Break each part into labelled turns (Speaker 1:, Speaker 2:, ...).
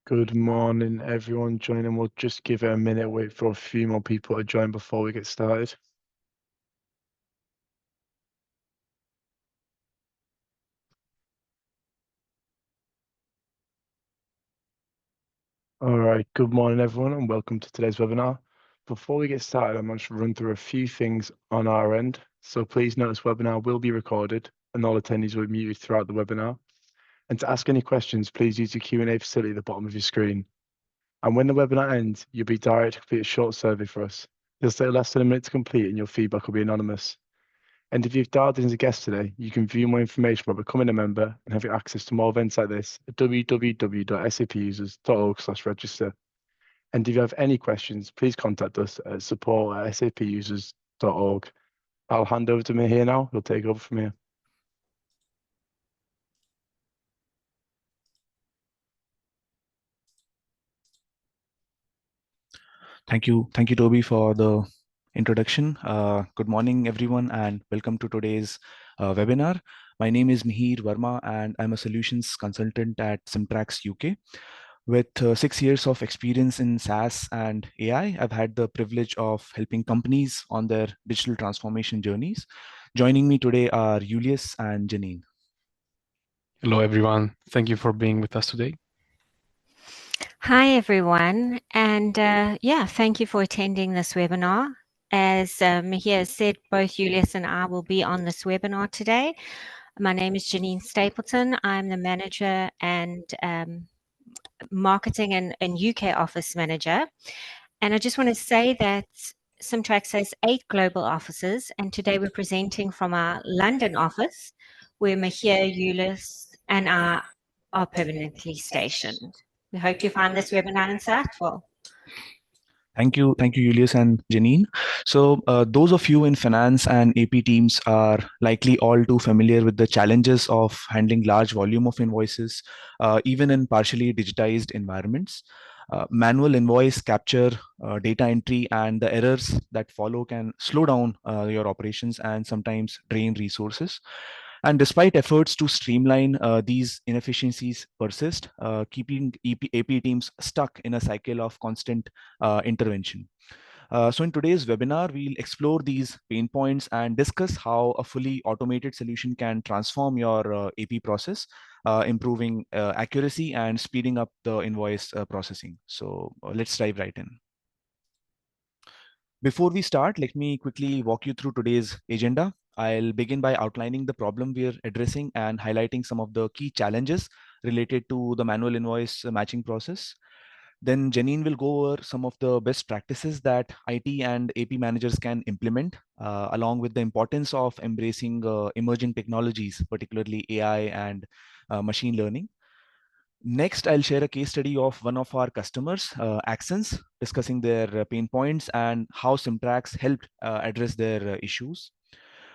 Speaker 1: Good morning, everyone joining. We'll just give it a minute, wait for a few more people to join before we get started. All right, good morning, everyone, and welcome to today's webinar. Before we get started, I'm going to run through a few things on our end. So please note this webinar will be recorded and all attendees will be muted throughout the webinar. And to ask any questions, please use the Q&A facility at the bottom of your screen. And when the webinar ends, you'll be directed to complete a short survey for us. It'll take less than a minute to complete and your feedback will be anonymous. And if you've dialed in as a guest today, you can view more information about becoming a member and having access to more events like this at www.sapusers.org/register. And if you have any questions, please contact us at support@sapusers.org. I'll hand over to Mihir now. He'll take over from here.
Speaker 2: Thank you, Toby, for the introduction. Good morning, everyone, and welcome to today's webinar. My name is Mihir Verma, and I'm a solutions consultant at Simtrax UK. With 6 years of experience in SaaS and AI, I've had the privilege of helping companies on their digital transformation journeys. Joining me today are Julius and Janine.
Speaker 3: Hello, everyone. Thank you for being with us today.
Speaker 4: Hi, everyone. And thank you for attending this webinar. As Mihir said, both Julius and I will be on this webinar today. My name is Janine Stapleton. I'm the manager and marketing and UK office manager. And I just want to say that Simtrax has 8 global offices, and today we're presenting from our London office, where Mihir, Julius, and I are permanently stationed. We hope you find this webinar insightful.
Speaker 2: Thank you, Julius and Janine. So those of you in finance and AP teams are likely all too familiar with the challenges of handling large volume of invoices, even in partially digitized environments. Manual invoice capture, data entry, and the errors that follow can slow down your operations and sometimes drain resources. And despite efforts to streamline these inefficiencies persist, keeping AP teams stuck in a cycle of constant intervention. So in today's webinar, we'll explore these pain points and discuss how a fully automated solution can transform your AP process, improving accuracy and speeding up the invoice processing. So let's dive right in. Before we start, let me quickly walk you through today's agenda. I'll begin by outlining the problem we're addressing and highlighting some of the key challenges related to the manual invoice matching process. Then Janine will go over some of the best practices that IT and AP managers can implement, along with the importance of embracing emerging technologies, particularly AI and machine learning. Next, I'll share a case study of one of our customers, Accents, discussing their pain points and how Simtrax helped address their issues.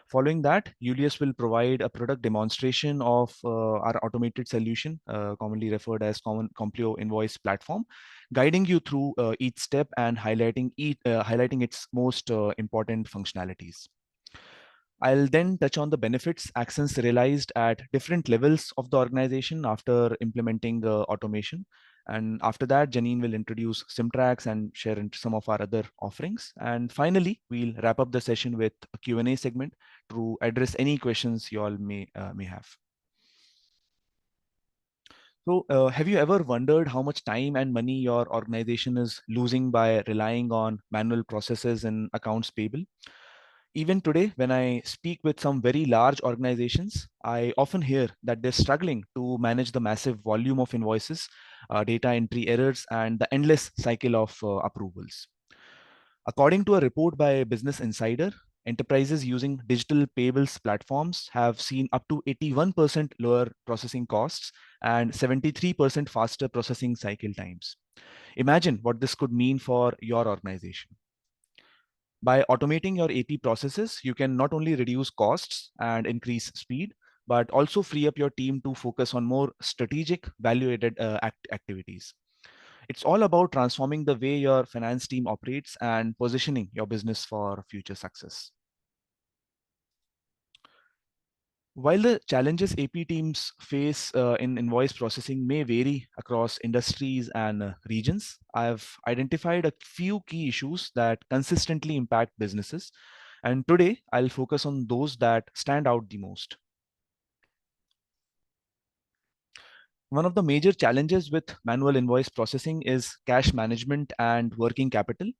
Speaker 2: Following that, Julius will provide a product demonstration of our automated solution, commonly referred as Complio Invoice Platform, guiding you through each step and highlighting its most important functionalities. I'll then touch on the benefits Accents realized at different levels of the organization after implementing automation. And after that, Janine will introduce Simtrax and share some of our other offerings. And finally, we'll wrap up the session with a Q&A segment to address any questions you all may have. So have you ever wondered how much time and money your organization is losing by relying on manual processes in accounts payable? Even today, when I speak with some very large organizations, I often hear that they're struggling to manage the massive volume of invoices, data entry errors, and the endless cycle of approvals. According to a report by Business Insider, enterprises using digital payables platforms have seen up to 81% lower processing costs and 73% faster processing cycle times. Imagine what this could mean for your organization. By automating your AP processes, you can not only reduce costs and increase speed, but also free up your team to focus on more strategic value-added activities. It's all about transforming the way your finance team operates and positioning your business for future success. While the challenges AP teams face in invoice processing may vary across industries and regions, I've identified a few key issues that consistently impact businesses. And today, I'll focus on those that stand out the most. One of the major challenges with manual invoice processing is cash management and working capital.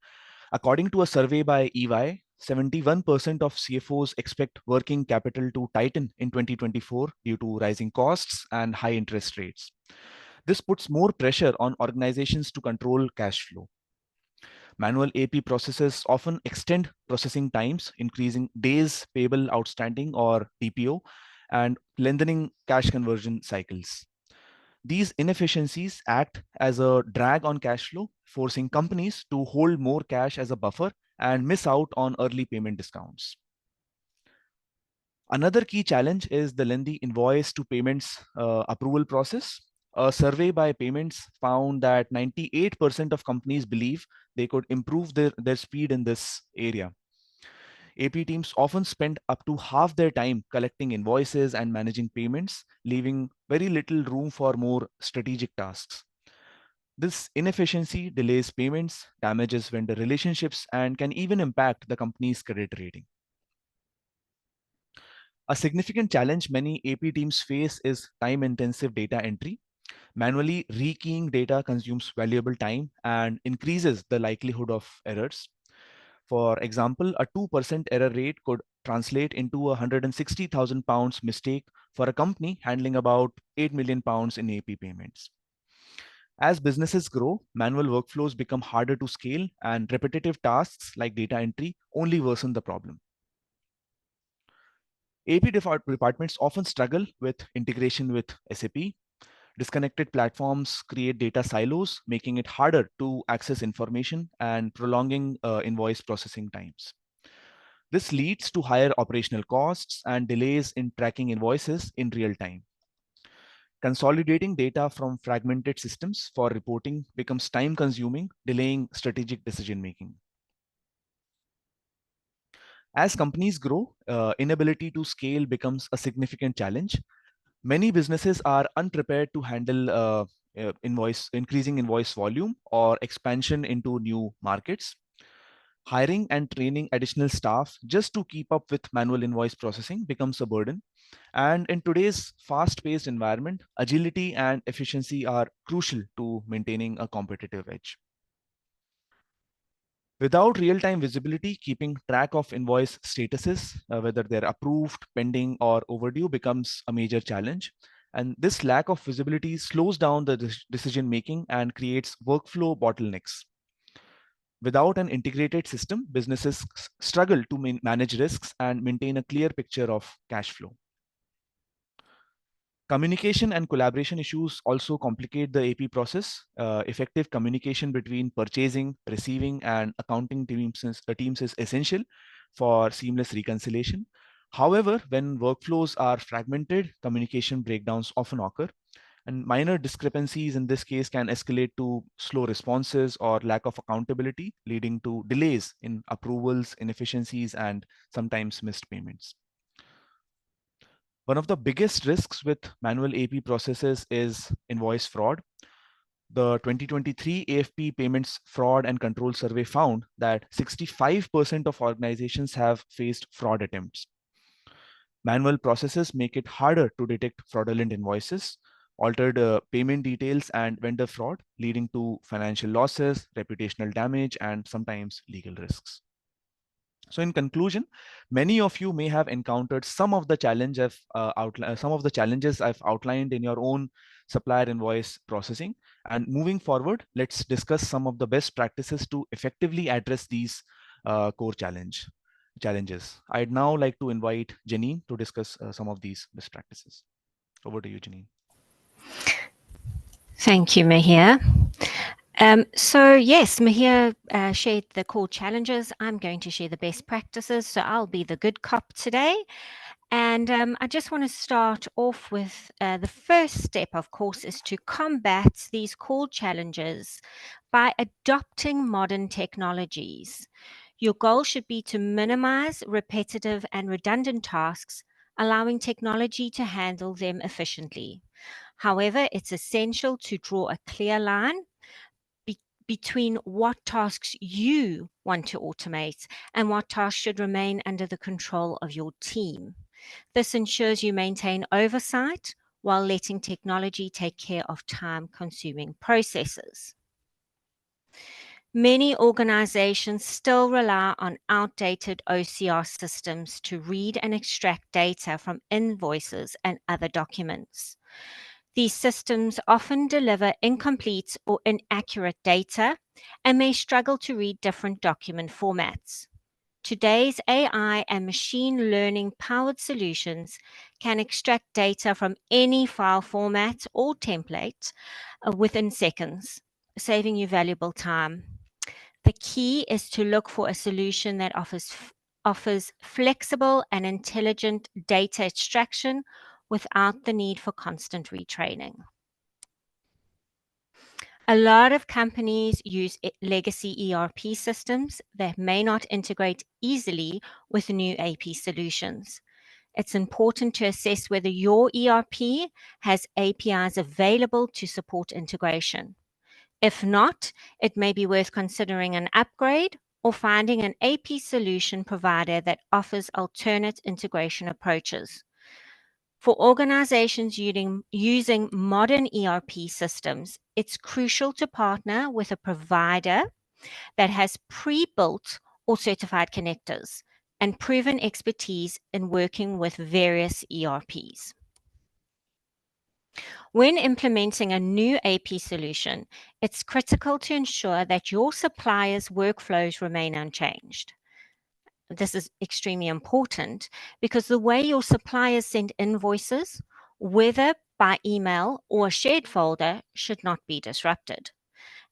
Speaker 2: According to a survey by EY, 71% of CFOs expect working capital to tighten in 2024 due to rising costs and high interest rates. This puts more pressure on organizations to control cash flow. Manual AP processes often extend processing times, increasing days payable outstanding or DPO, and lengthening cash conversion cycles. These inefficiencies act as a drag on cash flow, forcing companies to hold more cash as a buffer and miss out on early payment discounts. Another key challenge is the lengthy invoice to payments approval process. A survey by Payments found that 98% of companies believe they could improve their speed in this area. AP teams often spend up to half their time collecting invoices and managing payments, leaving very little room for more strategic tasks. This inefficiency delays payments, damages vendor relationships, and can even impact the company's credit rating. A significant challenge many AP teams face is time-intensive data entry. Manually rekeying data consumes valuable time and increases the likelihood of errors. For example, a 2% error rate could translate into a £160,000 mistake for a company handling about £8 million in AP payments. As businesses grow, manual workflows become harder to scale, and repetitive tasks like data entry only worsen the problem. AP departments often struggle with integration with SAP. Disconnected platforms create data silos, making it harder to access information and prolonging invoice processing times. This leads to higher operational costs and delays in tracking invoices in real time. Consolidating data from fragmented systems for reporting becomes time-consuming, delaying strategic decision-making. As companies grow, inability to scale becomes a significant challenge. Many businesses are unprepared to handle increasing invoice volume or expansion into new markets. Hiring and training additional staff just to keep up with manual invoice processing becomes a burden. And in today's fast-paced environment, agility and efficiency are crucial to maintaining a competitive edge. Without real-time visibility, keeping track of invoice statuses, whether they're approved, pending, or overdue, becomes a major challenge. And this lack of visibility slows down the decision-making and creates workflow bottlenecks. Without an integrated system, businesses struggle to manage risks and maintain a clear picture of cash flow. Communication and collaboration issues also complicate the AP process. Effective communication between purchasing, receiving, and accounting teams is essential for seamless reconciliation. However, when workflows are fragmented, communication breakdowns often occur, and minor discrepancies in this case can escalate to slow responses or lack of accountability, leading to delays in approvals, inefficiencies, and sometimes missed payments. One of the biggest risks with manual AP processes is invoice fraud. The 2023 AFP Payments Fraud and Control Survey found that 65% of organizations have faced fraud attempts. Manual processes make it harder to detect fraudulent invoices, altered payment details, and vendor fraud, leading to financial losses, reputational damage, and sometimes legal risks. So in conclusion, many of you may have encountered some of the challenges I've outlined in your own supplier invoice processing. And moving forward, let's discuss some of the best practices to effectively address these core challenges. I'd now like to invite Janine to discuss some of these best practices. Over to you, Janine.
Speaker 4: Thank you, Mahir. So yes, Mahir shared the core challenges. I'm going to share the best practices. So I'll be the good cop today. And I just want to start off with the first step, of course, is to combat these core challenges by adopting modern technologies. Your goal should be to minimize repetitive and redundant tasks, allowing technology to handle them efficiently. However, it's essential to draw a clear line between what tasks you want to automate and what tasks should remain under the control of your team. This ensures you maintain oversight while letting technology take care of time-consuming processes. Many organizations still rely on outdated OCR systems to read and extract data from invoices and other documents. These systems often deliver incomplete or inaccurate data and may struggle to read different document formats. Today's AI and machine learning powered solutions can extract data from any file format or template within seconds, saving you valuable time. The key is to look for a solution that offers flexible and intelligent data extraction without the need for constant retraining. A lot of companies use legacy ERP systems that may not integrate easily with new AP solutions. It's important to assess whether your ERP has APIs available to support integration. If not, it may be worth considering an upgrade or finding an AP solution provider that offers alternate integration approaches. For organizations using modern ERP systems, it's crucial to partner with a provider that has pre-built or certified connectors and proven expertise in working with various ERPs. When implementing a new AP solution, it's critical to ensure that your supplier's workflows remain unchanged. This is extremely important because the way your suppliers send invoices, whether by email or a shared folder, should not be disrupted.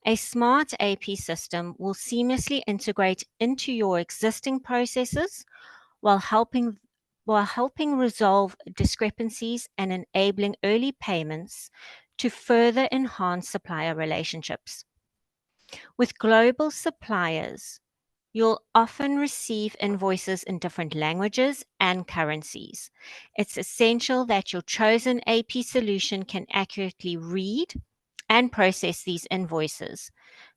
Speaker 4: A smart AP system will seamlessly integrate into your existing processes while helping resolve discrepancies and enabling early payments to further enhance supplier relationships. With global suppliers, you'll often receive invoices in different languages and currencies. It's essential that your chosen AP solution can accurately read and process these invoices,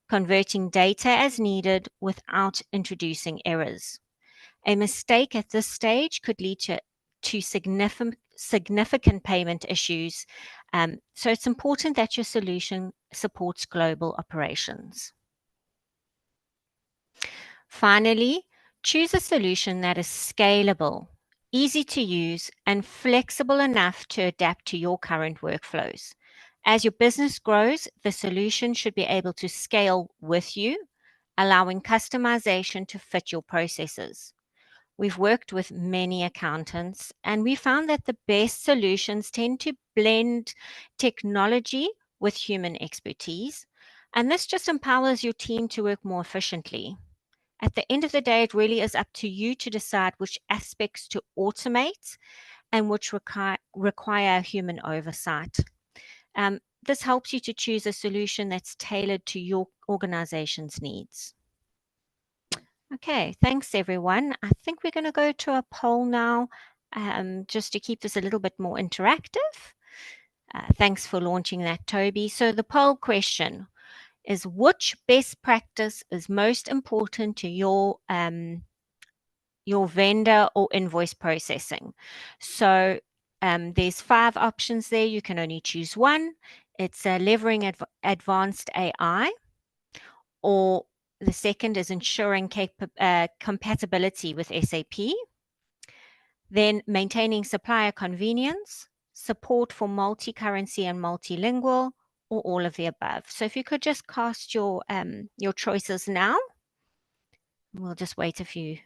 Speaker 4: converting data as needed without introducing errors. A mistake at this stage could lead to significant payment issues. So it's important that your solution supports global operations. Finally, choose a solution that is scalable, easy to use, and flexible enough to adapt to your current workflows. As your business grows, the solution should be able to scale with you, allowing customization to fit your processes. We've worked with many accountants, and we found that the best solutions tend to blend technology with human expertise, and this just empowers your team to work more efficiently. At the end of the day, it really is up to you to decide which aspects to automate and which require human oversight. This helps you to choose a solution that's tailored to your organization's needs. Okay, thanks everyone. I think we're going to go to a poll now, just to keep this a little bit more interactive. Thanks for launching that, Toby. So the poll question is, which best practice is most important to your vendor or invoice processing? So there's 5 options there. You can only choose one. It's levering advanced AI, or the second is ensuring compatibility with SAP, then maintaining supplier convenience, support for multi-currency and multilingual, or all of the above. So if you could just cast your choices now, we'll just wait a few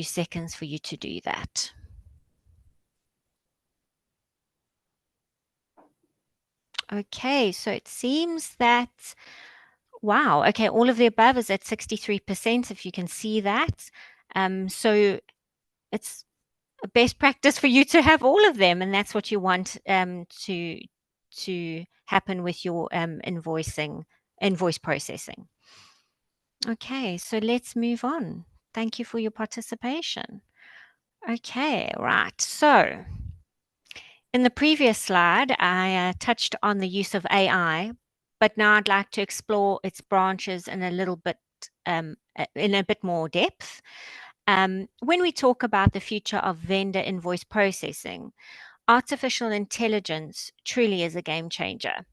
Speaker 4: seconds for you to do that. Okay, so it seems that, wow, okay, all of the above is at 63%, if you can see that. So it's a best practice for you to have all of them, and that's what you want to happen with your invoice processing. Okay, so let's move on. Thank you for your participation. Okay, right. So in the previous slide, I touched on the use of AI, but now I'd like to explore its branches in a little bit, in a bit more depth. When we talk about the future of vendor invoice processing, artificial intelligence truly is a game changer.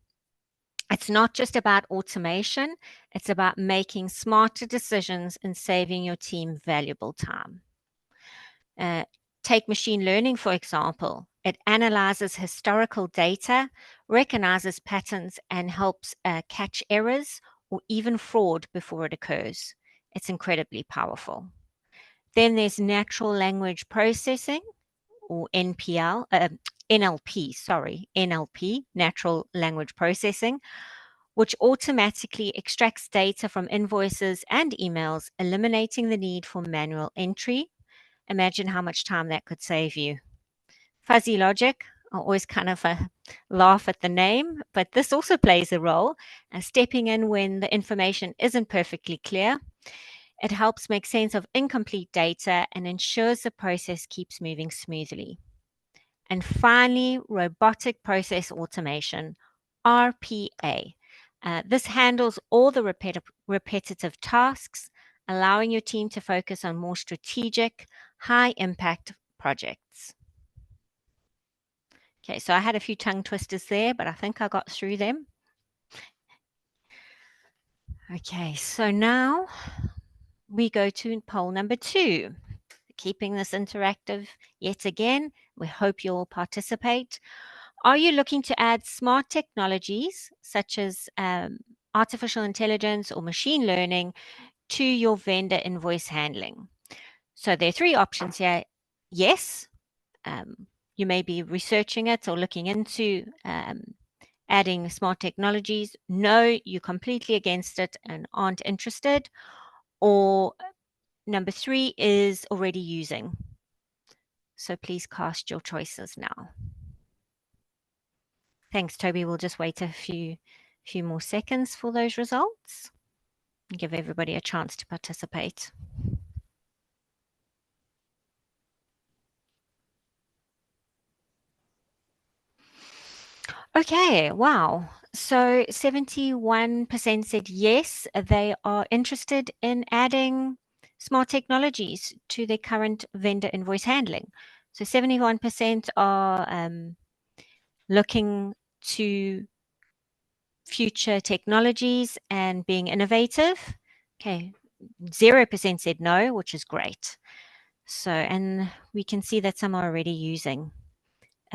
Speaker 4: It's not just about automation, it's about making smarter decisions and saving your team valuable time. Take machine learning, for example. It analyzes historical data, recognizes patterns, and helps catch errors or even fraud before it occurs. It's incredibly powerful. Then there's natural language processing, or NLP, natural language processing, which automatically extracts data from invoices and emails, eliminating the need for manual entry. Imagine how much time that could save you. Fuzzy logic, I always kind of laugh at the name, but this also plays a role, stepping in when the information isn't perfectly clear. It helps make sense of incomplete data and ensures the process keeps moving smoothly. And finally, robotic process automation, RPA. This handles all the repetitive tasks, allowing your team to focus on more strategic, high-impact projects. Okay, so I had a few tongue twisters there, but I think I got through them. Okay, so now we go to poll number 2. Keeping this interactive yet again, we hope you'll participate. Are you looking to add smart technologies such as artificial intelligence or machine learning to your vendor invoice handling? So there are 3 options here. Yes, you may be researching it or looking into adding smart technologies. No, you're completely against it and aren't interested. Or number 3 is already using. So please cast your choices now. Thanks, Toby. We'll just wait a few more seconds for those results and give everybody a chance to participate. Okay, wow. So 71% said yes, they are interested in adding smart technologies to their current vendor invoice handling. So 71% are looking to future technologies and being innovative. Okay, 0% said no, which is great. So, and we can see that some are already using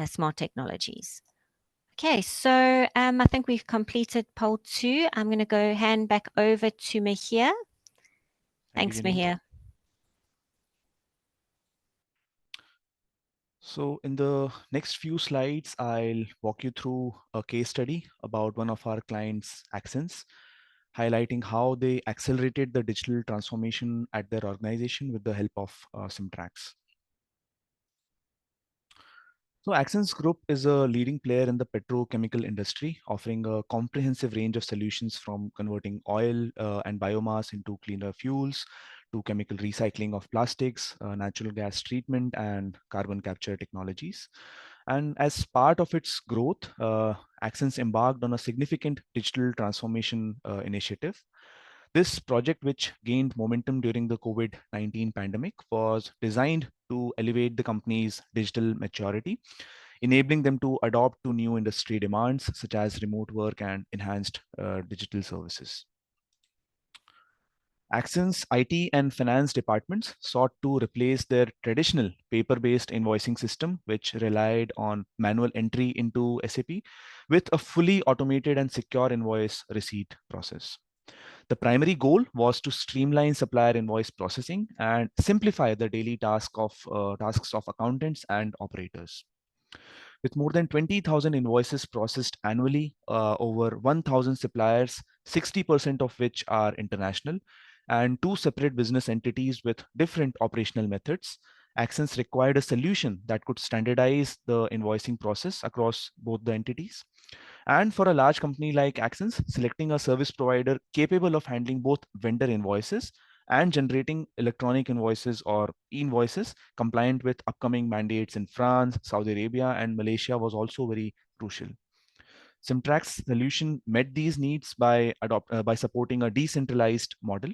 Speaker 4: smart technologies. Okay, so I think we've completed poll 2. I'm going to go hand back over to Mahir. Thanks, Mahir.
Speaker 2: So in the next few slides, I'll walk you through a case study about one of our clients, Accents, highlighting how they accelerated the digital transformation at their organization with the help of Simtrax. So Accents Group is a leading player in the petrochemical industry, offering a comprehensive range of solutions from converting oil and biomass into cleaner fuels, to chemical recycling of plastics, natural gas treatment, and carbon capture technologies. And as part of its growth, Accents embarked on a significant digital transformation initiative. This project, which gained momentum during the COVID-19 pandemic, was designed to elevate the company's digital maturity, enabling them to adopt to new industry demands such as remote work and enhanced digital services. Accent's IT and finance departments sought to replace their traditional paper-based invoicing system, which relied on manual entry into SAP, with a fully automated and secure invoice receipt process. The primary goal was to streamline supplier invoice processing and simplify the daily tasks of accountants and operators. With more than 20,000 invoices processed annually, over 1,000 suppliers, 60% of which are international, and 2 separate business entities with different operational methods, Accents required a solution that could standardize the invoicing process across both the entities. And for a large company like Accents, selecting a service provider capable of handling both vendor invoices and generating electronic invoices or invoices compliant with upcoming mandates in France, Saudi Arabia, and Malaysia was also very crucial. Simtrack's solution met these needs by supporting a decentralized model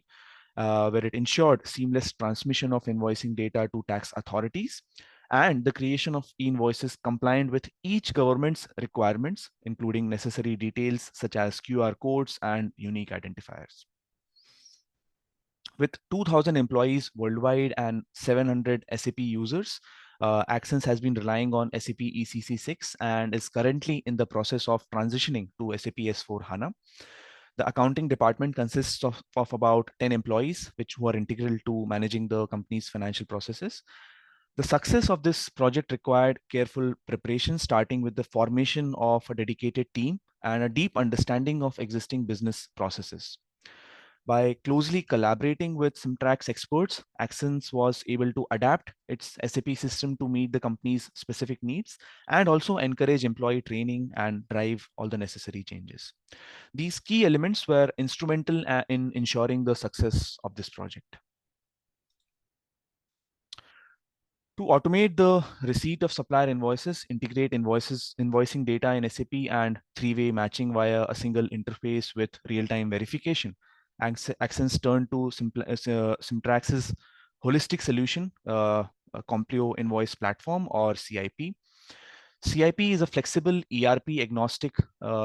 Speaker 2: where it ensured seamless transmission of invoicing data to tax authorities and the creation of invoices compliant with each government's requirements, including necessary details such as QR codes and unique identifiers. With 2,000 employees worldwide and 700 SAP users, Accents has been relying on SAP ECC6 and is currently in the process of transitioning to SAP S/4HANA. The accounting department consists of about 10 employees, who are integral to managing the company's financial processes. The success of this project required careful preparation, starting with the formation of a dedicated team and a deep understanding of existing business processes. By closely collaborating with Simtrack's experts, Accents was able to adapt its SAP system to meet the company's specific needs and also encourage employee training and drive all the necessary changes. These key elements were instrumental in ensuring the success of this project. To automate the receipt of supplier invoices, integrate invoicing data in SAP and three-way matching via a single interface with real-time verification, Accents turned to Simtrax's holistic solution, Compleo Invoice Platform or CIP. CIP is a flexible ERP agnostic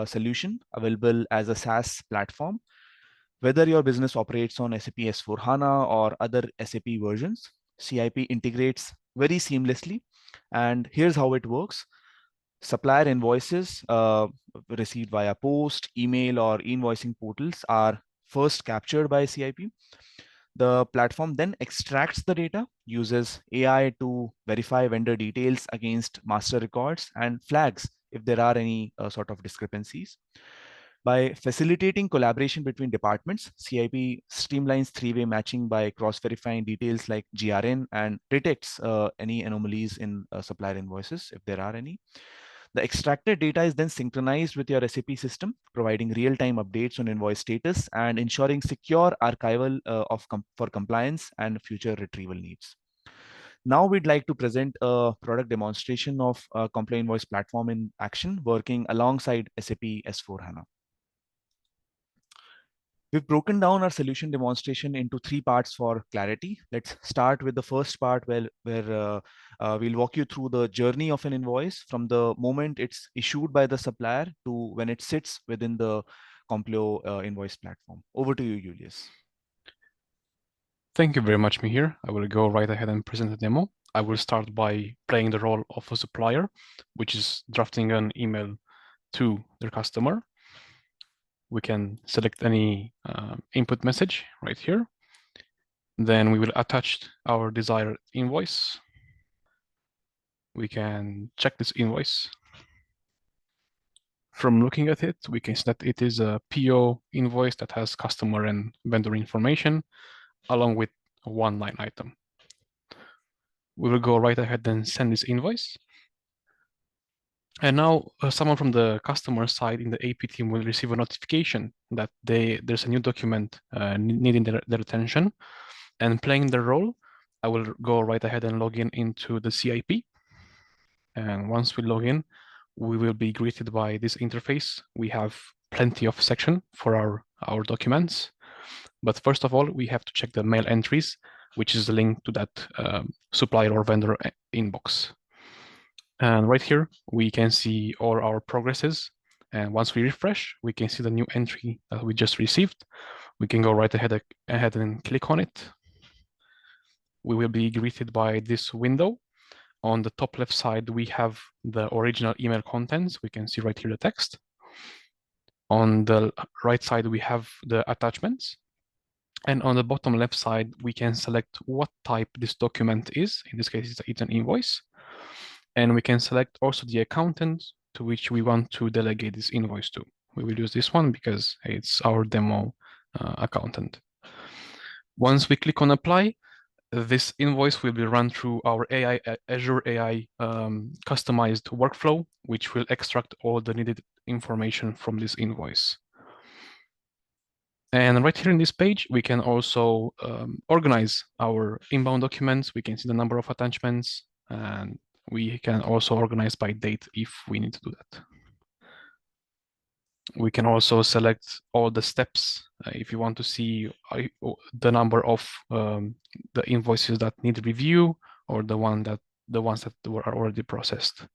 Speaker 2: solution available as a SaaS platform. Whether your business operates on SAP S/4HANA or other SAP versions, CIP integrates very seamlessly. And here's how it works. Supplier invoices received via post, email, or invoicing portals are first captured by CIP. The platform then extracts the data, uses AI to verify vendor details against master records, and flags if there are any sort of discrepancies. By facilitating collaboration between departments, CIP streamlines three-way matching by cross-verifying details like GRN and detects any anomalies in supplier invoices if there are any. The extracted data is then synchronized with your SAP system, providing real-time updates on invoice status and ensuring secure archival for compliance and future retrieval needs. Now we'd like to present a product demonstration of Compleo Invoice Platform in action, working alongside SAP S/4HANA. We've broken down our solution demonstration into three parts for clarity. Let's start with the first part where we'll walk you through the journey of an invoice from the moment it's issued by the supplier to when it sits within the Compleo Invoice Platform. Over to you, Julius.
Speaker 3: Thank you very much, Mihir. I will go right ahead and present the demo. I will start by playing the role of a supplier, which is drafting an email to their customer. We can select any input message right here. Then we will attach our desired invoice. We can check this invoice. From looking at it, we can see that it is a PO invoice that has customer and vendor information, along with one line item. We will go right ahead and send this invoice. And now someone from the customer side in the AP team will receive a notification that there's a new document needing their attention. And playing the role, I will go right ahead and log in into the CIP. And once we log in, we will be greeted by this interface. We have plenty of section for our documents. But first of all, we have to check the mail entries, which is linked to that supplier or vendor inbox. And right here, we can see all our progresses. And once we refresh, we can see the new entry that we just received. We can go right ahead and click on it. We will be greeted by this window. On the top left side, we have the original email contents. We can see right here the text. On the right side, we have the attachments. And on the bottom left side, we can select what type this document is. In this case, it's an invoice. And we can select also the accountant to which we want to delegate this invoice to. We will use this one because it's our demo accountant. Once we click on apply, this invoice will be run through our Azure AI customized workflow, which will extract all the needed information from this invoice. And right here in this page, we can also organize our inbound documents. We can see the number of attachments, and we can also organize by date if we need to do that. We can also select all the steps if you want to see the number of the invoices that need review or the ones that are already processed.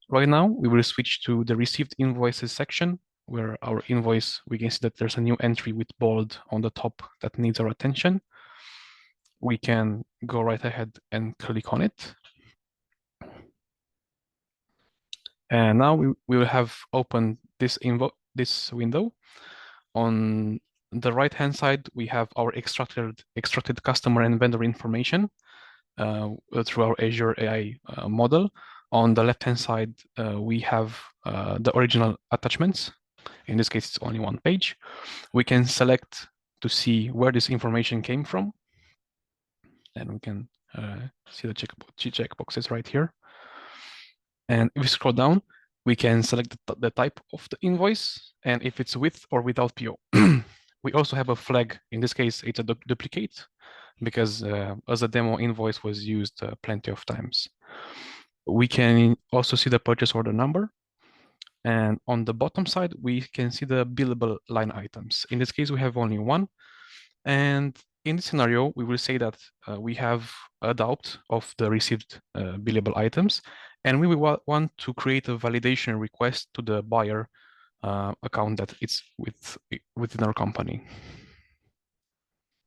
Speaker 3: Right now, we will switch to the received invoices section, where our invoice, we can see that there's a new entry with bold on the top that needs our attention. We can go right ahead and click on it. And now we will have opened this window. On the right-hand side, we have our extracted customer and vendor information through our Azure AI model. On the left-hand side, we have the original attachments. In this case, it's only one page. We can select to see where this information came from. And we can see the checkboxes right here. And if we scroll down, we can select the type of the invoice and if it's with or without PO. We also have a flag. In this case, it's a duplicate because as a demo invoice was used plenty of times. We can also see the purchase order number. And on the bottom side, we can see the billable line items. In this case, we have only one. And in this scenario, we will say that we have a doubt of the received billable items, and we will want to create a validation request to the buyer account that it's within our company.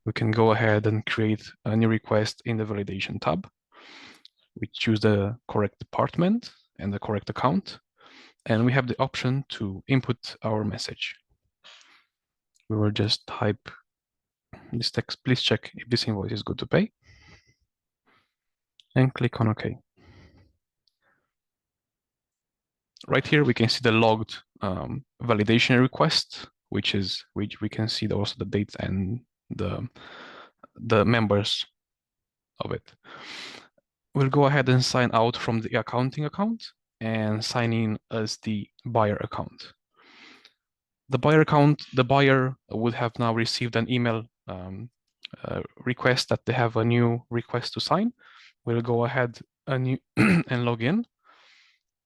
Speaker 3: We can go ahead and create a new request in the validation tab. We choose the correct department and the correct account, and we have the option to input our message. We will just type this text, please check if this invoice is good to pay, and click on OK. Right here, we can see the logged validation request, which we can see also the date and the members of it. We'll go ahead and sign out from the accounting account and sign in as the buyer account. The buyer would have now received an email request that they have a new request to sign. We'll go ahead and log in,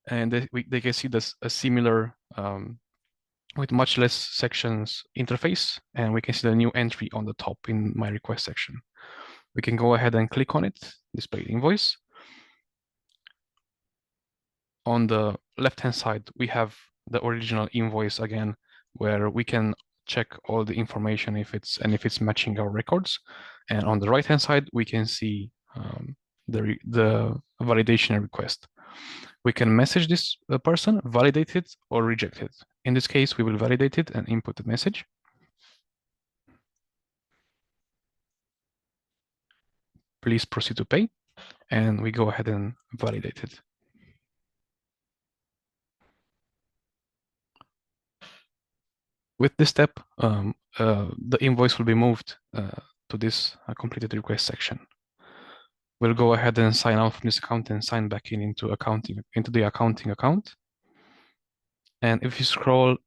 Speaker 3: and they can see this a similar with much less sections interface, and we can see the new entry on the top in my request section. We can go ahead and click on it, display invoice. On the left-hand side, we have the original invoice again, where we can check all the information if it's matching our records. And on the right-hand side, we can see the validation request. We can message this person, validate it, or reject it. In this case, we will validate it and input the message. Please proceed to pay, and we go ahead and validate it. With this step, the invoice will be moved to this completed request section. We'll go ahead and sign out from this account and sign back into the accounting account. And if you scroll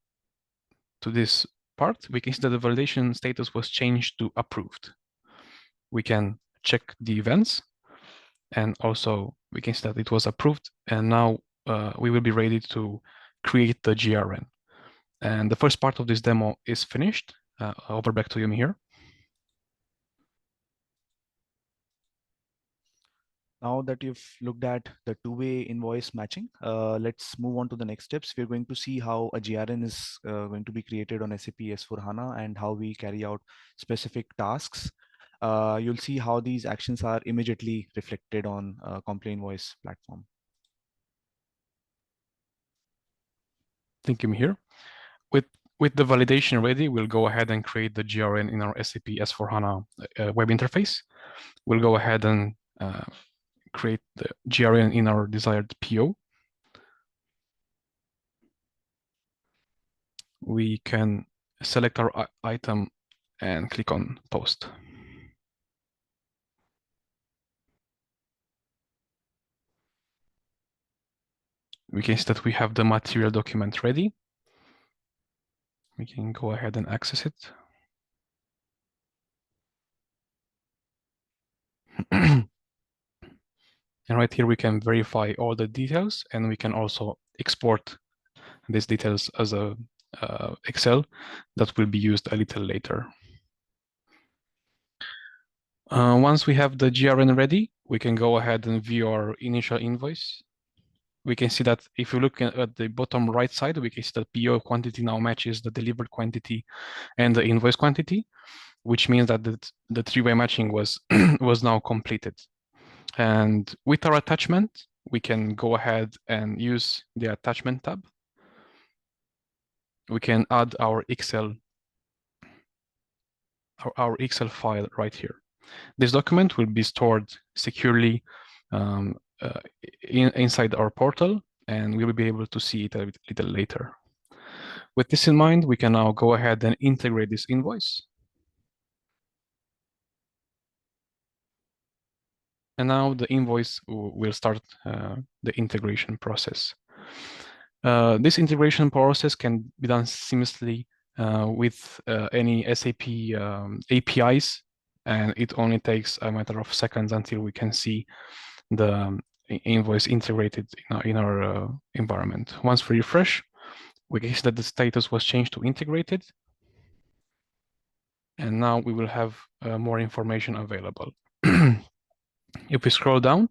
Speaker 3: to this part, we can see that the validation status was changed to approved. We can check the events, and also we can see that it was approved. And now we will be ready to create the GRN. And the first part of this demo is finished. Over back to you, Mihir.
Speaker 2: Now that you've looked at the two-way invoice matching, let's move on to the next steps. We're going to see how a GRN is going to be created on SAP S/4HANA and how we carry out specific tasks. You'll see how these actions are immediately reflected on Complete Invoice platform.
Speaker 3: Thank you, Mihir. With the validation ready, we'll go ahead and create the GRN in our SAP S/4HANA web interface. We'll go ahead and create the GRN in our desired PO. We can select our item and click on Post. We can see that we have the material document ready. We can go ahead and access it. And right here, we can verify all the details, and we can also export these details as a Excel that will be used a little later. Once we have the GRN ready, we can go ahead and view our initial invoice. We can see that if you look at the bottom right side, we can see that PO quantity now matches the delivered quantity and the invoice quantity, which means that the three-way matching was was now completed. And with our attachment, we can go ahead and use the attachment tab. We can add our Excel file right here. This document will be stored securely inside our portal, and we will be able to see it a little later. With this in mind, we can now go ahead and integrate this invoice. And now the invoice will start the integration process. This integration process can be done seamlessly with any SAP APIs, and it only takes a matter of seconds until we can see the invoice integrated in our environment. Once we refresh, we can see that the status was changed to integrated, and now we will have more information available. If we scroll down,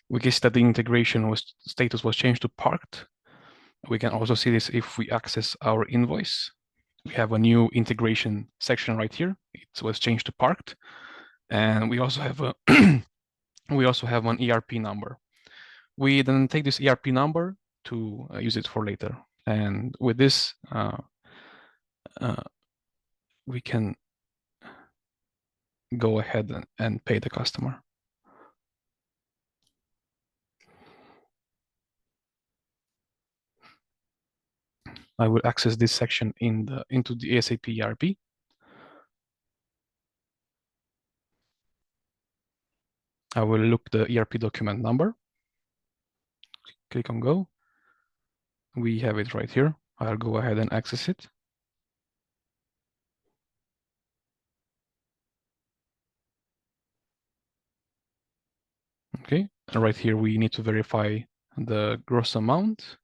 Speaker 3: we can see that the integration status was changed to parked. We can also see this if we access our invoice. We have a new integration section right here. It was changed to parked, and we also have a we also have an ERP number. We then take this ERP number to use it for later. And with this, we can go ahead and pay the customer. I will access this section into the SAP ERP. I will look the ERP document number. Click on Go. We have it right here. I'll go ahead and access it. Okay, and right here we need to verify the gross amount.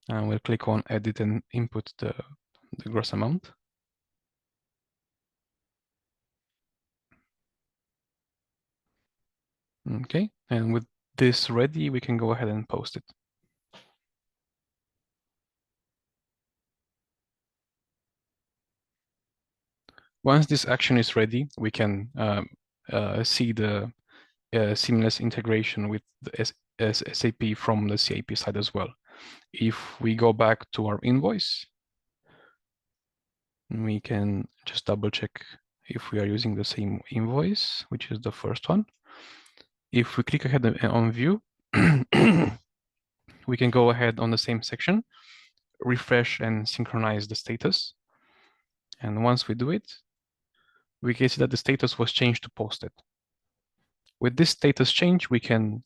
Speaker 3: And we'll click on Edit and input the gross amount. Okay, and with this ready, we can go ahead and post it. Once this action is ready, we can see the seamless integration with the SAP from the CAP side as well. If we go back to our invoice, we can just double check if we are using the same invoice, which is the first one. If we click ahead on view, we can go ahead on the same section, refresh and synchronize the status. And once we do it, we can see that the status was changed to posted. With this status change, we can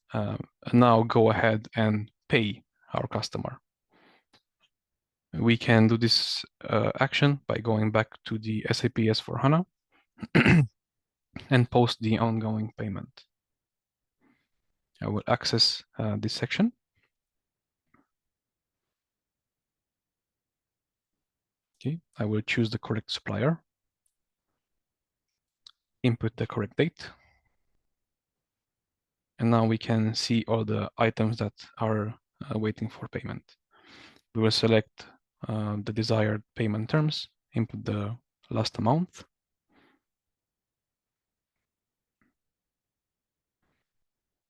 Speaker 3: now go ahead and pay our customer. We can do this action by going back to the SAP S/4HANA and post the ongoing payment. I will access this section. Okay, I will choose the correct supplier, input the correct date, and now we can see all the items that are waiting for payment. We will select the desired payment terms, input the last amount.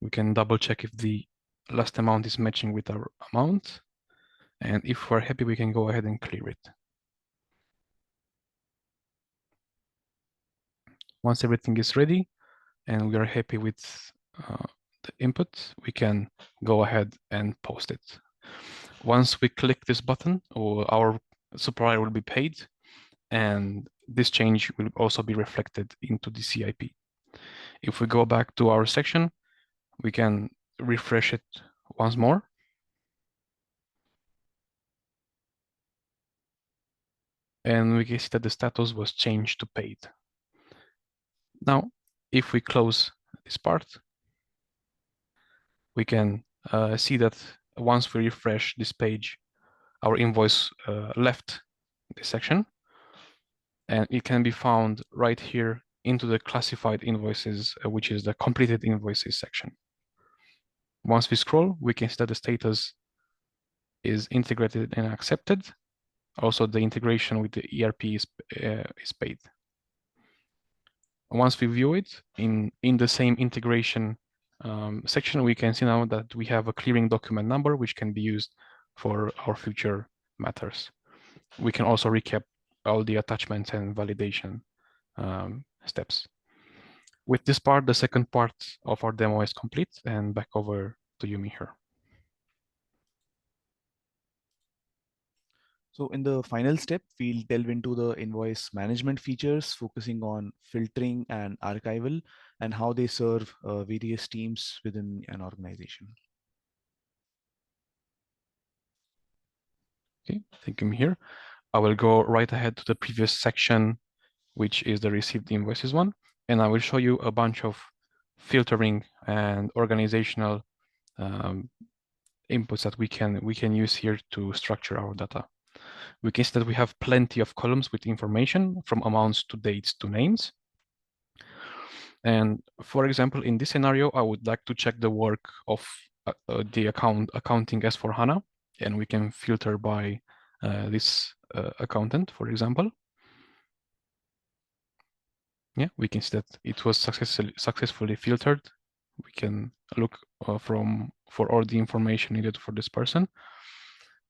Speaker 3: We can double check if the last amount is matching with our amount. And if we're happy, we can go ahead and clear it. Once everything is ready and we are happy with the input, we can go ahead and post it. Once we click this button, our supplier will be paid, and this change will also be reflected into the CIP. If we go back to our section, we can refresh it once more. And we can see that the status was changed to paid. Now, if we close this part, we can see that once we refresh this page, our invoice left this section, and it can be found right here into the classified invoices, which is the completed invoices section. Once we scroll, we can see that the status is integrated and accepted. Also, the integration with the ERP is paid. Once we view it in the same integration section, we can see now that we have a clearing document number, which can be used for our future matters. We can also recap all the attachments and validation steps. With this part, the second part of our demo is complete, and back over to Yumi here.
Speaker 2: So in the final step, we'll delve into the invoice management features, focusing on filtering and archival and how they serve various teams within an organization.
Speaker 3: Okay, thank you, Mihir. I will go right ahead to the previous section, which is the received invoices one, and I will show you a bunch of filtering and organizational inputs that we can use here to structure our data. We can see that we have plenty of columns with information from amounts to dates to names. And for example, in this scenario, I would like to check the work of the accounting S/4HANA, and we can filter by this accountant, for example. Yeah, we can see that it was successfully filtered. We can look for all the information needed for this person.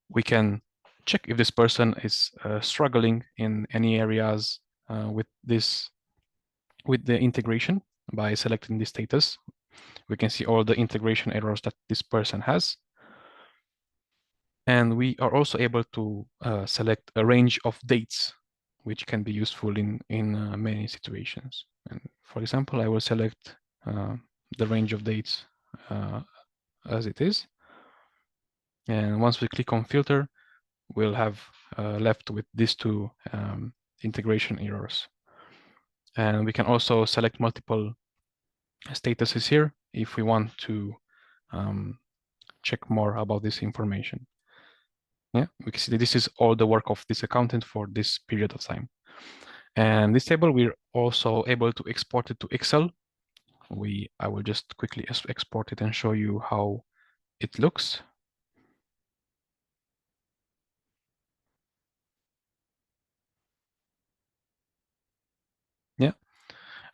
Speaker 3: We can check if this person is struggling in any areas with the integration by selecting the status. We can see all the integration errors that this person has. And we are also able to select a range of dates, which can be useful in many situations. And for example, I will select the range of dates as it is. And once we click on filter, we'll have left with these two integration errors. And we can also select multiple statuses here if we want to check more about this information. Yeah, we can see that this is all the work of this accountant for this period of time. And this table, we're also able to export it to Excel. I will just quickly export it and show you how it looks. Yeah,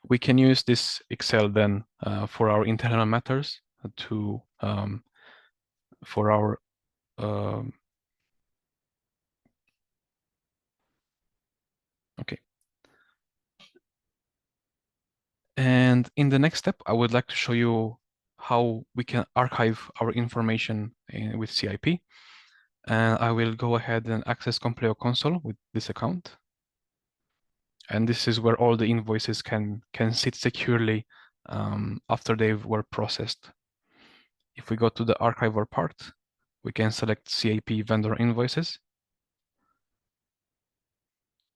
Speaker 3: we can use this Excel then for our internal matters to for our okay. And in the next step, I would like to show you how we can archive our information with CIP. And I will go ahead and access Compleo console with this account. And this is where all the invoices can sit securely after they were processed. If we go to the archiver part, we can select CIP vendor invoices.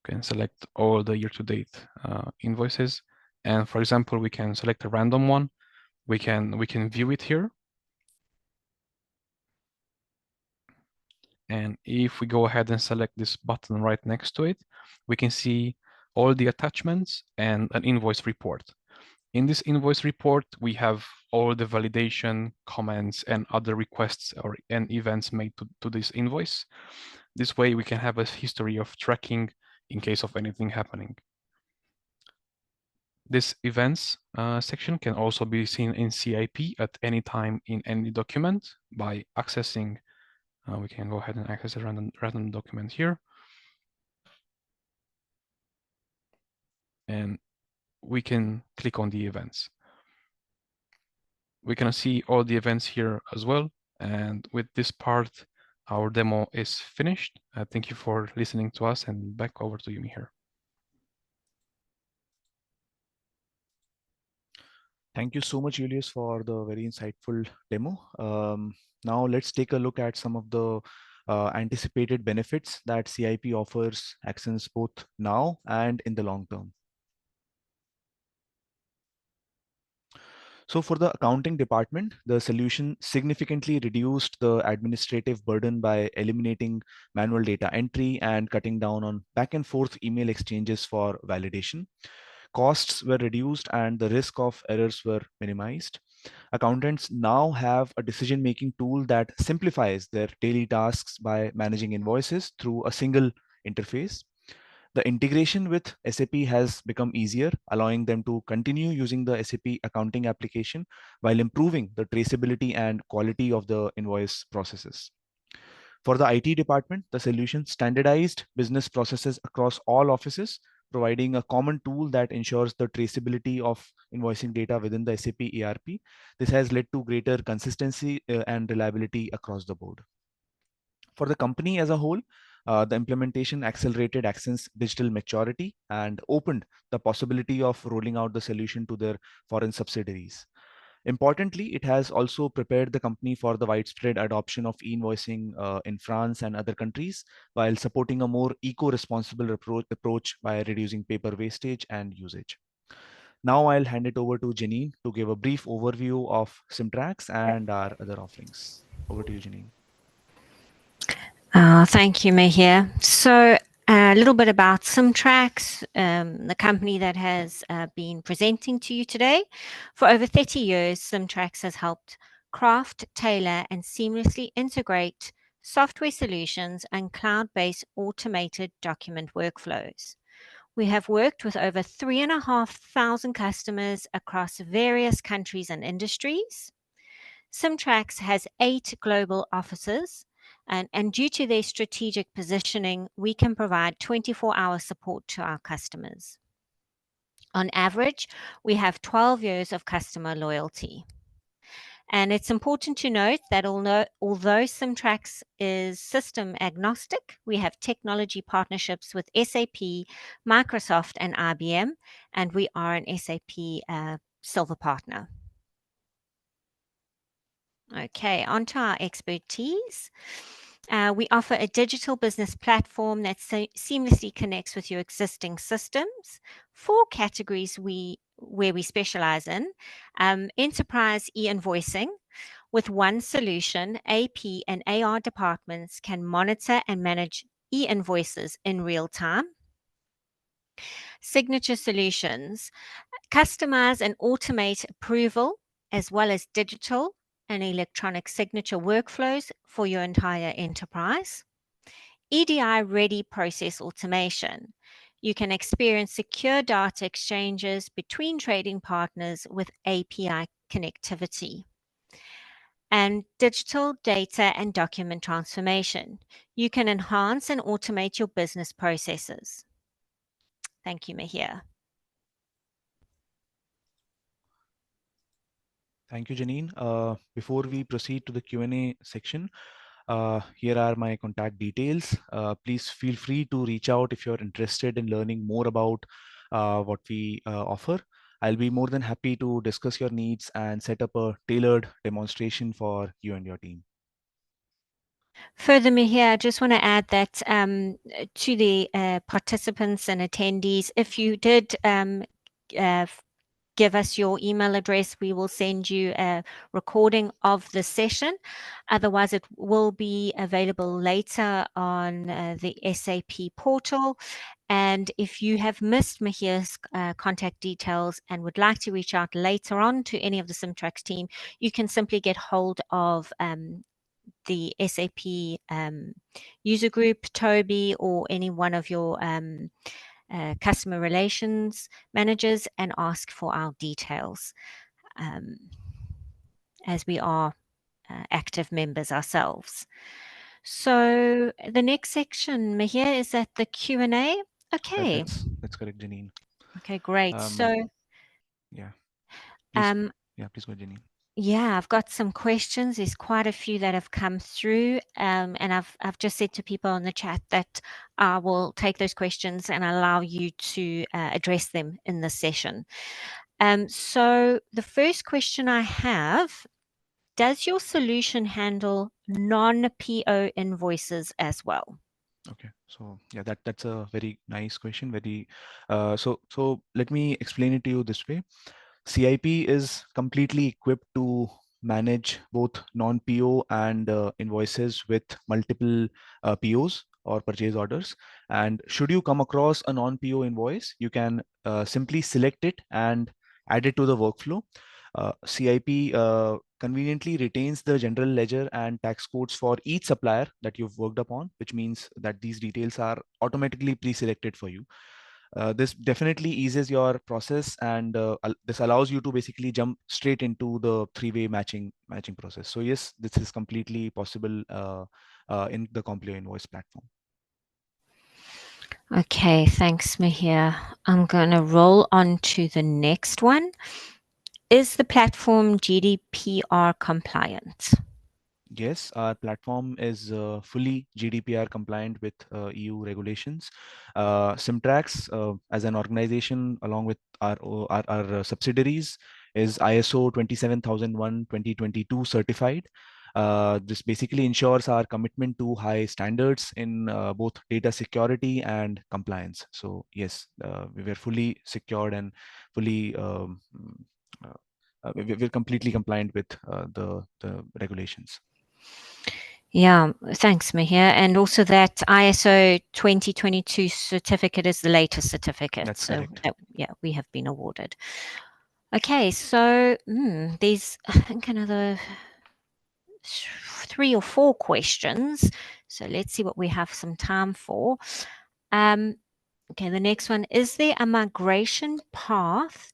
Speaker 3: We can select all the year-to-date invoices. And for example, we can select a random one. We can view it here. And if we go ahead and select this button right next to it, we can see all the attachments and an invoice report. In this invoice report, we have all the validation, comments, and other requests and events made to this invoice. This way, we can have a history of tracking in case of anything happening. This events section can also be seen in CIP at any time in any document by accessing. We can go ahead and access a random document here. And we can click on the events. We can see all the events here as well. And with this part, our demo is finished. Thank you for listening to us, and back over to Yumi here.
Speaker 2: Thank you so much, Julius, for the very insightful demo. Now let's take a look at some of the anticipated benefits that CIP offers Axens both now and in the long term. So for the accounting department, the solution significantly reduced the administrative burden by eliminating manual data entry and cutting down on back and forth email exchanges for validation. Costs were reduced and the risk of errors were minimized. Accountants now have a decision-making tool that simplifies their daily tasks by managing invoices through a single interface. The integration with SAP has become easier, allowing them to continue using the SAP accounting application while improving the traceability and quality of the invoice processes. For the IT department, the solution standardized business processes across all offices, providing a common tool that ensures the traceability of invoicing data within the SAP ERP. This has led to greater consistency and reliability across the board. For the company as a whole, the implementation accelerated Accent's digital maturity and opened the possibility of rolling out the solution to their foreign subsidiaries. Importantly, it has also prepared the company for the widespread adoption of e-invoicing in France and other countries, while supporting a more eco-responsible approach by reducing paper wastage and usage. Now I'll hand it over to Janine to give a brief overview of Simtrax and our other offerings. Over to you, Janine.
Speaker 4: Thank you, Mihir. So a little bit about Simtrax, the company that has been presenting to you today. For over 30 years, Simtrax has helped craft, tailor, and seamlessly integrate software solutions and cloud-based automated document workflows. We have worked with over 3,500 customers across various countries and industries. Simtrax has 8 global offices, and due to their strategic positioning, we can provide 24-hour support to our customers. On average, we have 12 years of customer loyalty. And it's important to note that although Simtrax is system agnostic, we have technology partnerships with SAP, Microsoft, and IBM, and we are an SAP Silver Partner. Okay, on to our expertise. We offer a digital business platform that seamlessly connects with your existing systems. 4 categories where we specialize in. Enterprise e-invoicing. With one solution, AP and AR departments can monitor and manage e-invoices in real time. Signature solutions. Customize and automate approval as well as digital and electronic signature workflows for your entire enterprise. EDI-ready process automation. You can experience secure data exchanges between trading partners with API connectivity. And digital data and document transformation. You can enhance and automate your business processes. Thank you, Mihir.
Speaker 2: Thank you, Janine. Before we proceed to the Q&A section, here are my contact details. Please feel free to reach out if you're interested in learning more about what we offer. I'll be more than happy to discuss your needs and set up a tailored demonstration for you and your team.
Speaker 4: Further, Mihir, I just want to add that to the participants and attendees, if you did give us your email address, we will send you a recording of the session. Otherwise, it will be available later on the SAP portal. And if you have missed Mihir's contact details and would like to reach out later on to any of the Simtrax team, you can simply get hold of the SAP user group, Toby, or any one of your customer relations managers and ask for our details, as we are active members ourselves. So the next section, Mihir, is that the Q&A? Okay.
Speaker 2: That's correct, Janine.
Speaker 4: Okay, great. So
Speaker 2: yeah, please, please go, Janine.
Speaker 4: Yeah, I've got some questions. There's quite a few that have come through, and I've just said to people in the chat that I will take those questions and allow you to address them in the session. So the first question I have: does your solution handle non-PO invoices as well?
Speaker 2: Okay, so yeah, that's a very nice question. So let me explain it to you this way. CIP is completely equipped to manage both non-PO and invoices with multiple POs or purchase orders. And should you come across a non-PO invoice, you can simply select it and add it to the workflow. CIP conveniently retains the general ledger and tax codes for each supplier that you've worked upon, which means that these details are automatically pre-selected for you. This definitely eases your process, and this allows you to basically jump straight into the three-way matching process. So yes, this is completely possible in the Complio Invoice platform.
Speaker 4: Okay, thanks, Mahir. I'm going to roll on to the next one. Is the platform GDPR compliant?
Speaker 2: Yes, our platform is fully GDPR compliant with EU regulations. Simtrax, as an organization, along with our subsidiaries, is ISO 27001:2022 certified. This basically ensures our commitment to high standards in both data security and compliance. So yes, we were fully secured and fully we're completely compliant with the regulations.
Speaker 4: Yeah, thanks, Mahir. And also that ISO 2022 certificate is the latest certificate.
Speaker 2: That's
Speaker 4: so
Speaker 2: correct.
Speaker 4: yeah, we have been awarded. Okay, so there's, I think, another 3 or 4 questions. So let's see what we have some time for. Okay, the next one. Is there a migration path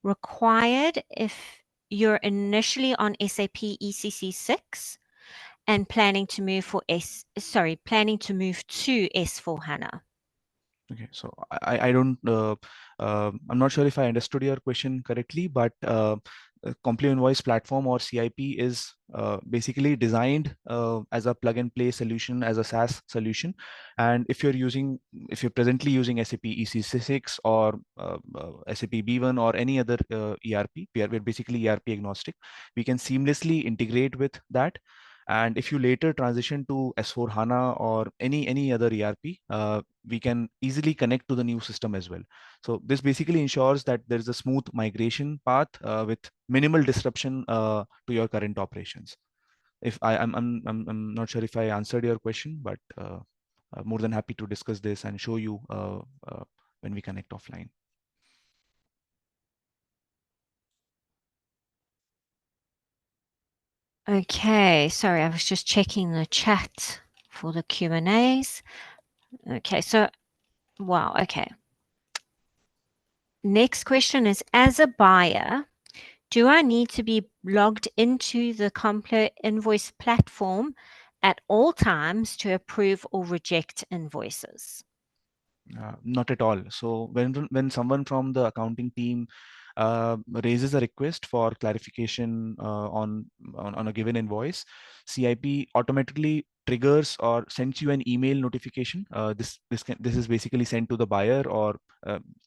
Speaker 4: required if you're initially on SAP ECC 6 and planning to move to S4 HANA?
Speaker 2: Okay, so I don't, I'm not sure if I understood your question correctly, but Complio Invoice Platform, or CIP, is basically designed as a plug and play solution, as a SaaS solution. And if you're presently using SAP ECC6 or SAP B1 or any other ERP, we're basically ERP agnostic. We can seamlessly integrate with that. And if you later transition to S4 HANA or any other ERP, we can easily connect to the new system as well. So this basically ensures that there is a smooth migration path with minimal disruption to your current operations. If I'm not sure if I answered your question, but more than happy to discuss this and show you when we connect offline.
Speaker 4: Okay, sorry, I was just checking the chat for the Q&As. Okay, so, wow, okay. Next question is, as a buyer, do I need to be logged into the Complio Invoice platform at all times to approve or reject invoices?
Speaker 2: Not at all. So when someone from the accounting team raises a request for clarification on a given invoice, CIP automatically triggers or sends you an email notification. This is basically sent to the buyer or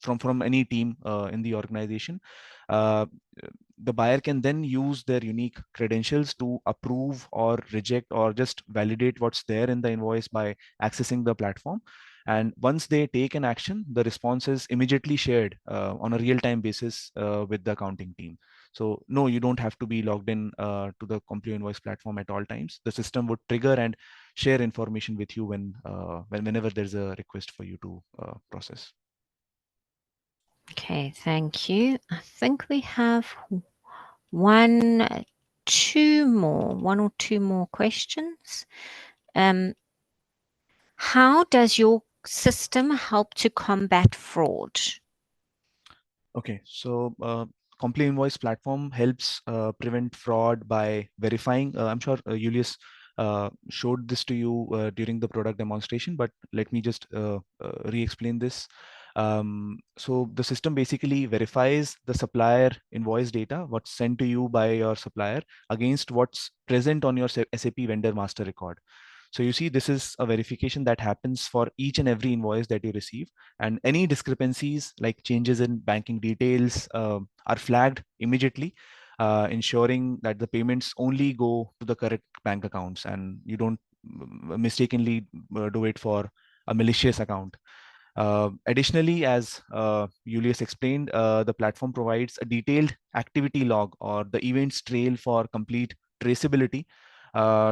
Speaker 2: from any team in the organization. The buyer can then use their unique credentials to approve or reject or just validate what's there in the invoice by accessing the platform. And once they take an action, the response is immediately shared on a real-time basis with the accounting team. So no, you don't have to be logged in to the Complio Invoice platform at all times. The system would trigger and share information with you whenever there's a request for you to process.
Speaker 4: Okay, thank you. I think we have one or two more questions. How does your system help to combat fraud?
Speaker 2: Okay, so Complio Invoice platform helps prevent fraud by verifying. I'm sure Julius showed this to you during the product demonstration, but let me just re-explain this. So the system basically verifies the supplier invoice data, what's sent to you by your supplier, against what's present on your SAP vendor master record. So you see, this is a verification that happens for each and every invoice that you receive, and any discrepancies like changes in banking details are flagged immediately, ensuring that the payments only go to the correct bank accounts and you don't mistakenly do it for a malicious account. Additionally, as Julius explained, the platform provides a detailed activity log or the events trail for complete traceability,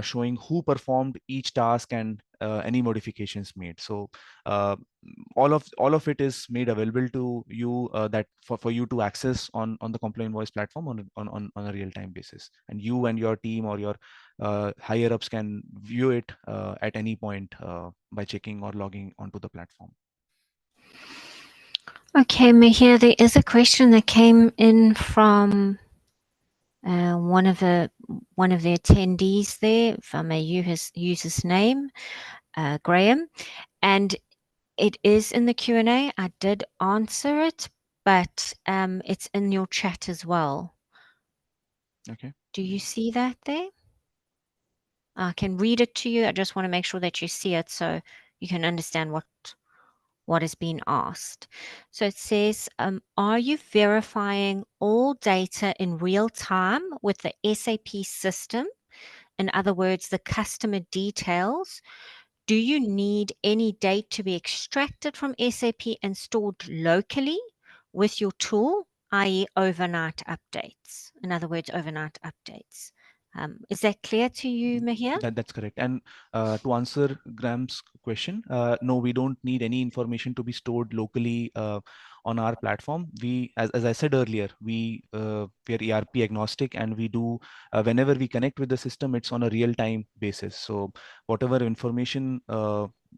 Speaker 2: showing who performed each task and any modifications made. So all of it is made available to you that for you to access on the Comply Invoice platform on a real-time basis, and you and your team or your higher ups can view it at any point by checking or logging onto the platform.
Speaker 4: Okay, Mihir, there is a question that came in from one of the attendees there, if I may use his name, Graham, and it is in the Q&A. I did answer it, but it's in your chat as well.
Speaker 2: Okay.
Speaker 4: Do you see that there? I can read it to you. I just want to make sure that you see it so you can understand what is being asked. So it says, are you verifying all data in real time with the SAP system? In other words, the customer details. Do you need any date to be extracted from SAP and stored locally with your tool, i.e. overnight updates? In other words, overnight updates. Is that clear to you, Mihir?
Speaker 2: That's correct. And to answer Graham's question, no, we don't need any information to be stored locally on our platform. We, as I said earlier, we are ERP agnostic, and we do whenever we connect with the system, it's on a real-time basis. So whatever information,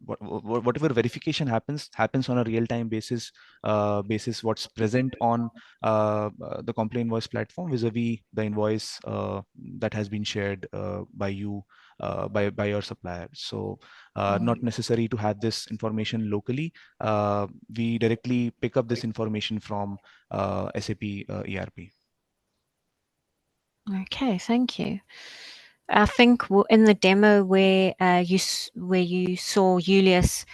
Speaker 2: whatever verification happens on a real-time basis, what's present on the Comply Invoice platform vis-a-vis the invoice that has been shared by you, by your supplier. So not necessary to have this information locally. We directly pick up this information from SAP ERP.
Speaker 4: Okay, thank you. I think in the demo where you saw Julius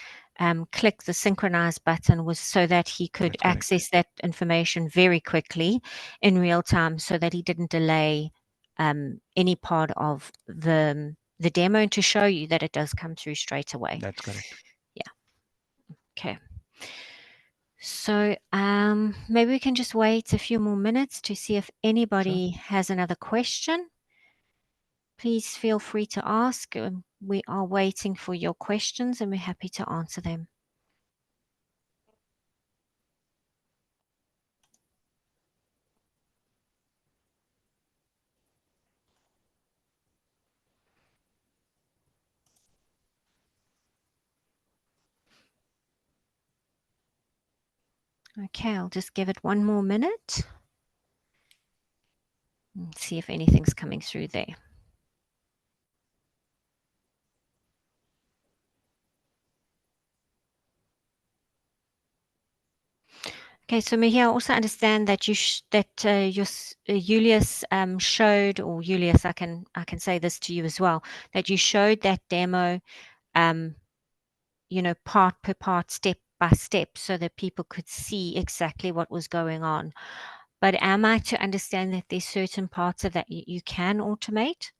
Speaker 4: click the synchronize button was so that he could access that information very quickly in real time, so that he didn't delay any part of the demo, and to show you that it does come through straight away.
Speaker 2: That's correct.
Speaker 4: Yeah. Okay. So maybe we can just wait a few more minutes to see if anybody has another question. Please feel free to ask. We are waiting for your questions and we're happy to answer them. Okay, I'll just give it one more minute and see if anything's coming through there. Okay, so Mihir, I also understand that Julius showed, or Julius, I can say this to you as well, that you showed that demo, part per part, step by step, so that people could see exactly what was going on. But am I to understand that there's certain parts of that you can automate?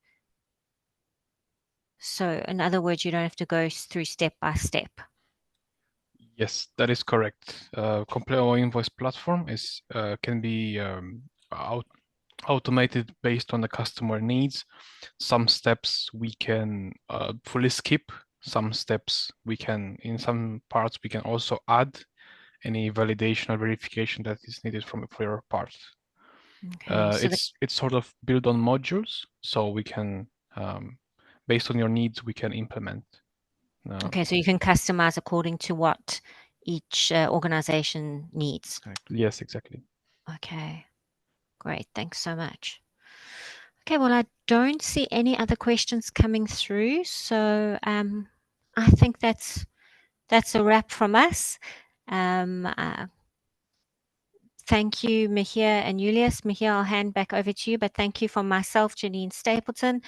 Speaker 4: So in other words, you don't have to go through step by step.
Speaker 3: Yes, that is correct. Comply Invoice platform can be automated based on the customer needs. Some steps we can fully skip. Some steps we can, in some parts, we can also add any validation or verification that is needed for your part. Okay, so it's sort of built on modules, so we can, based on your needs, we can implement.
Speaker 4: Okay, so you can customize according to what each organization needs.
Speaker 3: Yes, exactly.
Speaker 4: Okay, great. Thanks so much. Okay, well, I don't see any other questions coming through, so I think that's a wrap from us. Thank you, Mihir and Julius. Mihir, I'll hand back over to you, but thank you from myself, Janine Stapleton,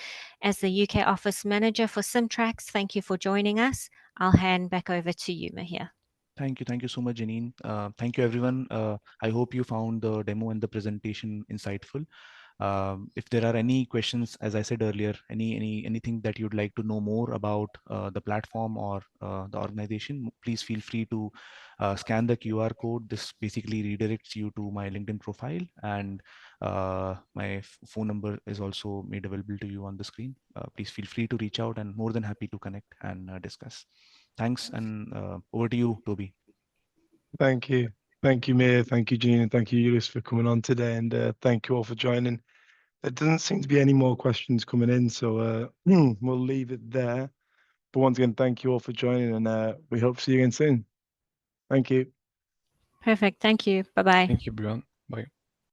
Speaker 4: as the UK Office Manager for Simtrax. Thank you for joining us. I'll hand back over to you, Mihir.
Speaker 2: Thank you so much, Janine. Thank you, everyone. I hope you found the demo and the presentation insightful. If there are any questions, as I said earlier, anything that you'd like to know more about the platform or the organization, please feel free to scan the QR code. This basically redirects you to my LinkedIn profile, and my phone number is also made available to you on the screen. Please feel free to reach out, and more than happy to connect and discuss. Thanks, and over to you, Toby.
Speaker 1: Thank you. Thank you, Mir. Thank you, Jean, and thank you, Julius, for coming on today. And thank you all for joining. There doesn't seem to be any more questions coming in, so we'll leave it there. But once again, thank you all for joining, and we hope to see you again soon. Thank you.
Speaker 4: Perfect. Thank you. Bye-bye.
Speaker 3: Thank you, everyone. Bye.